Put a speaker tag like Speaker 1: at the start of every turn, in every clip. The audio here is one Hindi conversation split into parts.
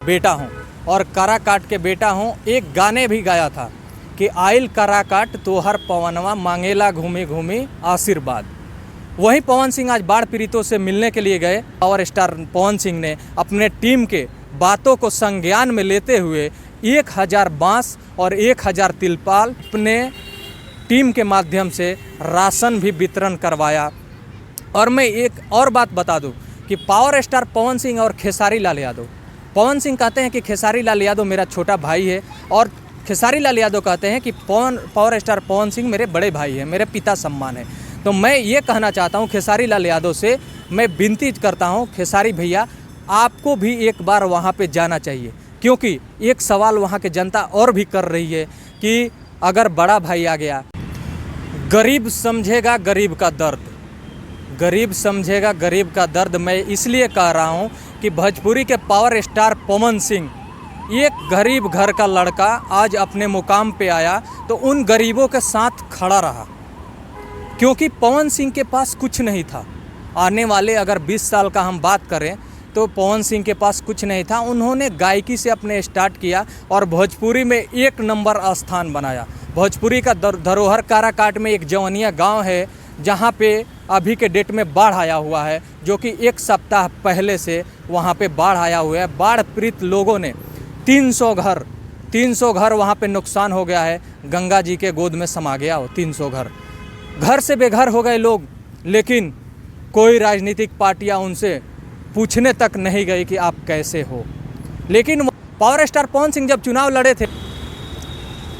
Speaker 1: बेटा हूँ और काराकाट के बेटा हूँ। एक गाने भी गाया था कि आइल काराकाट तोहर पवनवा मांगेला घूमी घूमी आशीर्वाद। वहीं पवन सिंह आज बाढ़ पीड़ितों से मिलने के लिए गए। पावर स्टार पवन सिंह ने अपने टीम के बातों को संज्ञान में लेते हुए 1000 बांस और 1000 तिरपाल अपने टीम के माध्यम से राशन भी वितरण करवाया। और मैं एक और बात बता दूं कि पावर स्टार पवन सिंह और खेसारी लाल यादव, पवन सिंह कहते हैं कि खेसारी लाल यादव मेरा छोटा भाई है और खेसारी लाल यादव कहते हैं कि पावर स्टार पवन सिंह मेरे बड़े भाई हैं, मेरे पिता सम्मान है। तो मैं ये कहना चाहता हूँ खेसारी लाल यादव से, मैं विनती करता हूँ खेसारी भैया आपको भी एक बार वहाँ पे जाना चाहिए, क्योंकि एक सवाल वहाँ के जनता और भी कर रही है कि अगर बड़ा भाई आ गया, गरीब समझेगा गरीब का दर्द, गरीब समझेगा गरीब का दर्द। मैं इसलिए कह रहा हूँ कि भोजपुरी के पावर स्टार पवन सिंह, एक गरीब घर का लड़का आज अपने मुकाम पे आया तो उन गरीबों के साथ खड़ा रहा, क्योंकि पवन सिंह के पास कुछ नहीं था। आने वाले अगर 20 साल का हम बात करें तो पवन सिंह के पास कुछ नहीं था। उन्होंने गायकी से अपने स्टार्ट किया और भोजपुरी में 1 नंबर स्थान बनाया। भोजपुरी का धरोहर काराकाट में एक जवनिया गांव है जहां पे अभी के डेट में बाढ़ आया हुआ है, जो कि 1 सप्ताह पहले से वहां पे बाढ़ आया हुआ है। बाढ़ पीड़ित लोगों ने 300 घर वहां पे नुकसान हो गया है। गंगा जी के गोद में समा गया हो 300 घर से बेघर हो गए लोग, लेकिन कोई राजनीतिक पार्टियां उनसे पूछने तक नहीं गई कि आप कैसे हो। लेकिन पावर स्टार पवन सिंह जब चुनाव लड़े थे,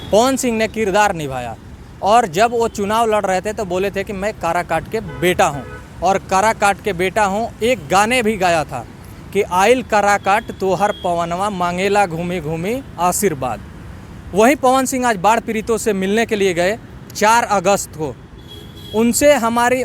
Speaker 1: पवन सिंह ने किरदार निभाया और जब वो चुनाव लड़ रहे थे तो बोले थे कि मैं काराकाट के बेटा हूँ और काराकाट के बेटा हूँ। एक गाने भी गाया था कि आइल काराकाट तोहर पवनवा मांगेला घूमी घूमी आशीर्वाद। वहीं पवन सिंह आज बाढ़ पीड़ितों से मिलने के लिए गए 4 अगस्त को। उनसे हमारी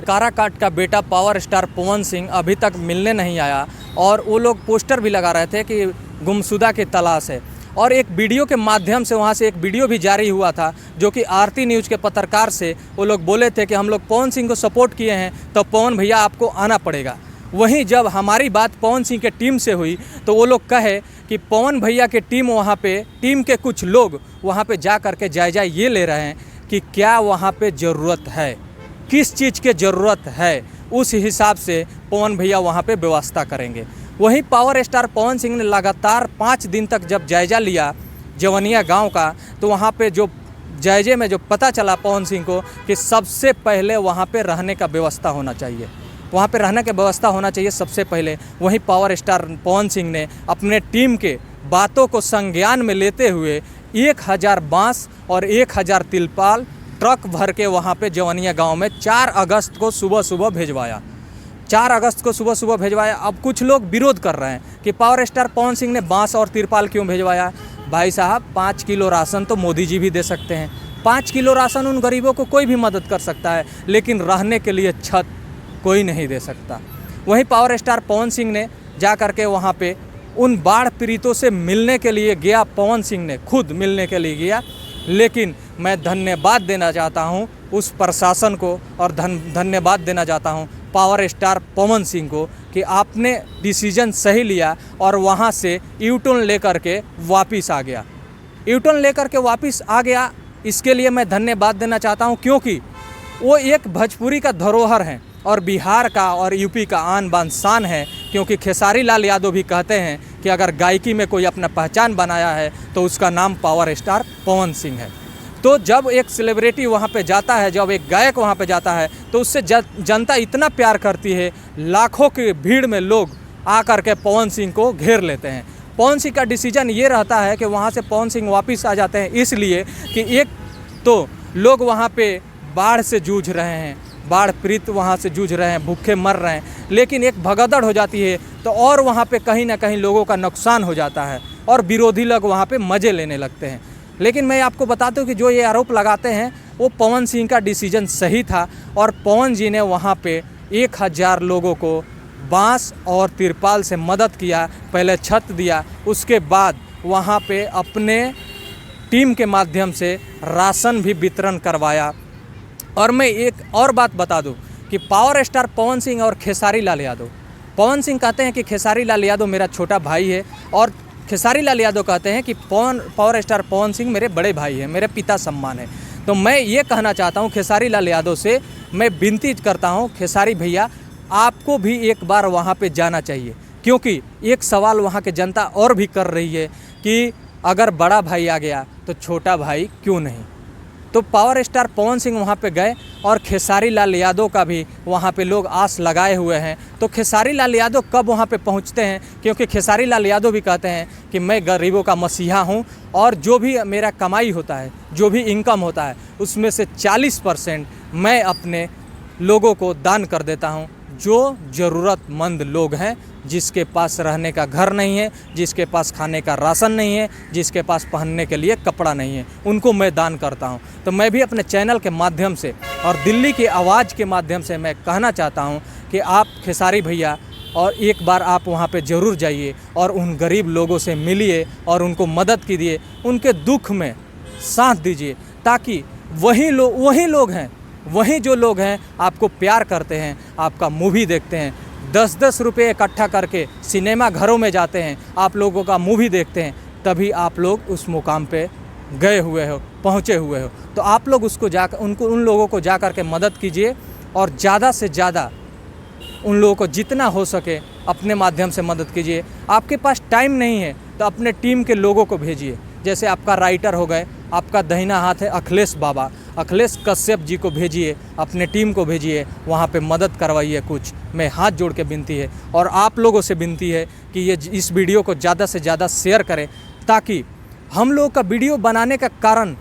Speaker 1: काराकाट का बेटा पावर स्टार पवन सिंह अभी तक मिलने नहीं आया और वो लोग पोस्टर भी लगा रहे थे कि गुमशुदा की तलाश है। और एक वीडियो के माध्यम से वहाँ से एक वीडियो भी जारी हुआ था, जो कि आरती न्यूज़ के पत्रकार से वो लोग बोले थे कि हम लोग पवन सिंह को सपोर्ट किए हैं तो पवन भैया आपको आना पड़ेगा। वहीं जब हमारी बात पवन सिंह के टीम से हुई तो वो लोग कहे कि पवन भैया के टीम वहाँ पे, टीम के कुछ लोग वहाँ पे जा कर के जायजा ये ले रहे हैं कि क्या वहाँ पे ज़रूरत है, किस चीज़ की ज़रूरत है, उस हिसाब से पवन भैया वहाँ पे व्यवस्था करेंगे। वहीं पावर स्टार पवन सिंह ने लगातार 5 दिन तक जब जायजा लिया जवनिया गांव का, तो वहाँ पे जो जायजे में जो पता चला पवन सिंह को कि सबसे पहले वहाँ पे रहने का व्यवस्था होना चाहिए, वहाँ पे रहने की व्यवस्था होना चाहिए सबसे पहले। वहीं पावर स्टार पवन सिंह ने अपने टीम के बातों को संज्ञान में लेते हुए 1000 बांस और 1000 तिरपाल ट्रक भर के वहाँ पे जवनिया गांव में 4 अगस्त को सुबह भेजवाया। 4 अगस्त को सुबह भेजवाया। अब कुछ लोग विरोध कर रहे हैं कि पावर स्टार पवन सिंह ने बांस और तिरपाल क्यों भेजवाया। भाई साहब 5 किलो राशन तो मोदी जी भी दे सकते हैं। 5 किलो राशन उन गरीबों को कोई भी मदद कर सकता है, लेकिन रहने के लिए छत कोई नहीं दे सकता। वहीं पावर स्टार पवन सिंह ने जा कर के वहाँ पे उन बाढ़ पीड़ितों से मिलने के लिए गया। पवन सिंह ने खुद मिलने के लिए गया, लेकिन मैं धन्यवाद देना चाहता हूँ उस प्रशासन को और धन्यवाद देना चाहता हूँ पावर स्टार पवन सिंह को कि आपने डिसीजन सही लिया और वहाँ से यूटर्न लेकर के वापस आ गया। यूटर्न लेकर के वापस आ गया, इसके लिए मैं धन्यवाद देना चाहता हूँ, क्योंकि वो एक भोजपुरी का धरोहर है और बिहार का और यूपी का आन बान शान है। क्योंकि खेसारी लाल यादव भी कहते हैं कि अगर गायकी में कोई अपना पहचान बनाया है तो उसका नाम पावर स्टार पवन सिंह है। तो जब एक सेलिब्रिटी वहाँ पे जाता है, जब एक गायक वहाँ पे जाता है, तो उससे जनता इतना प्यार करती है, लाखों की भीड़ में लोग आकर के पवन सिंह को घेर लेते हैं। पवन सिंह का डिसीजन ये रहता है कि वहाँ से पवन सिंह वापस आ जाते हैं, इसलिए कि एक तो लोग वहाँ पे बाढ़ से जूझ रहे हैं, बाढ़ पीड़ित वहाँ से जूझ रहे हैं, भूखे मर रहे हैं, लेकिन एक भगदड़ हो जाती है तो और वहाँ पे कहीं ना कहीं लोगों का नुकसान हो जाता है और विरोधी लोग वहाँ पे मज़े लेने लगते हैं। लेकिन मैं आपको बता दूं कि जो ये आरोप लगाते हैं वो पवन सिंह का डिसीजन सही था और पवन जी ने वहाँ पे 1000 लोगों को बांस और तिरपाल से मदद किया, पहले छत दिया, उसके बाद वहाँ पे अपने टीम के माध्यम से राशन भी वितरण करवाया। और मैं एक और बात बता दूं कि पावर स्टार पवन सिंह और खेसारी लाल यादव, पवन सिंह कहते हैं कि खेसारी लाल यादव मेरा छोटा भाई है, और खेसारी लाल यादव कहते हैं कि पावर स्टार पवन सिंह मेरे बड़े भाई हैं, मेरे पिता सम्मान है। तो मैं ये कहना चाहता हूँ खेसारी लाल यादव से, मैं विनती करता हूँ खेसारी भैया आपको भी एक बार वहाँ पे जाना चाहिए, क्योंकि एक सवाल वहाँ की जनता और भी कर रही है कि अगर बड़ा भाई आ गया तो छोटा भाई क्यों नहीं। तो पावर स्टार पवन सिंह वहाँ पे गए और खेसारी लाल यादव का भी वहाँ पे लोग आस लगाए हुए हैं। तो खेसारी लाल यादव कब वहाँ पे पहुँचते हैं, क्योंकि खेसारी लाल यादव भी कहते हैं कि मैं गरीबों का मसीहा हूँ, और जो भी मेरा कमाई होता है, जो भी इनकम होता है, उसमें से 40% मैं अपने लोगों को दान कर देता हूँ, जो ज़रूरतमंद लोग हैं, जिसके पास रहने का घर नहीं है, जिसके पास खाने का राशन नहीं है, जिसके पास पहनने के लिए कपड़ा नहीं है, उनको मैं दान करता हूं। तो मैं भी अपने चैनल के माध्यम से और दिल्ली की आवाज़ के माध्यम से मैं कहना चाहता हूं कि आप खेसारी भैया और एक बार आप वहां पे ज़रूर जाइए और उन गरीब लोगों से मिलिए और उनको मदद कीजिए, उनके दुख में साथ दीजिए, ताकि वही लोग हैं, वही जो लोग हैं आपको प्यार करते हैं, आपका मूवी देखते हैं, 10-10 रुपये इकट्ठा करके सिनेमा घरों में जाते हैं, आप लोगों का मूवी देखते हैं, तभी आप लोग उस मुकाम पे गए हुए हो, पहुँचे हुए हो। तो आप लोग उसको जाकर उन लोगों को जा कर के मदद कीजिए, और ज़्यादा से ज़्यादा उन लोगों को जितना हो सके अपने माध्यम से मदद कीजिए। आपके पास टाइम नहीं है तो अपने टीम के लोगों को भेजिए, जैसे आपका राइटर हो गए, आपका दाहिना हाथ है अखिलेश बाबा, अखिलेश कश्यप जी को भेजिए, अपने टीम को भेजिए, वहाँ पे मदद करवाइए कुछ। मैं हाथ जोड़ के विनती है, और आप लोगों से विनती है कि ये इस वीडियो को ज़्यादा से ज़्यादा शेयर करें, ताकि हम लोग का वीडियो बनाने का कारण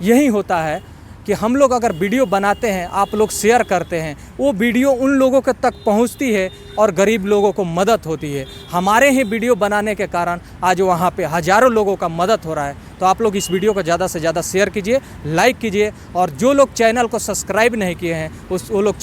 Speaker 1: यही होता है कि हम लोग अगर वीडियो बनाते हैं, आप लोग शेयर करते हैं, वो वीडियो उन लोगों के तक पहुंचती है और गरीब लोगों को मदद होती है। हमारे ही वीडियो बनाने के कारण आज वहाँ पे हज़ारों लोगों का मदद हो रहा है। तो आप लोग इस वीडियो को ज़्यादा से ज़्यादा शेयर कीजिए, लाइक कीजिए, और जो लोग चैनल को सब्सक्राइब नहीं किए हैं वो लोग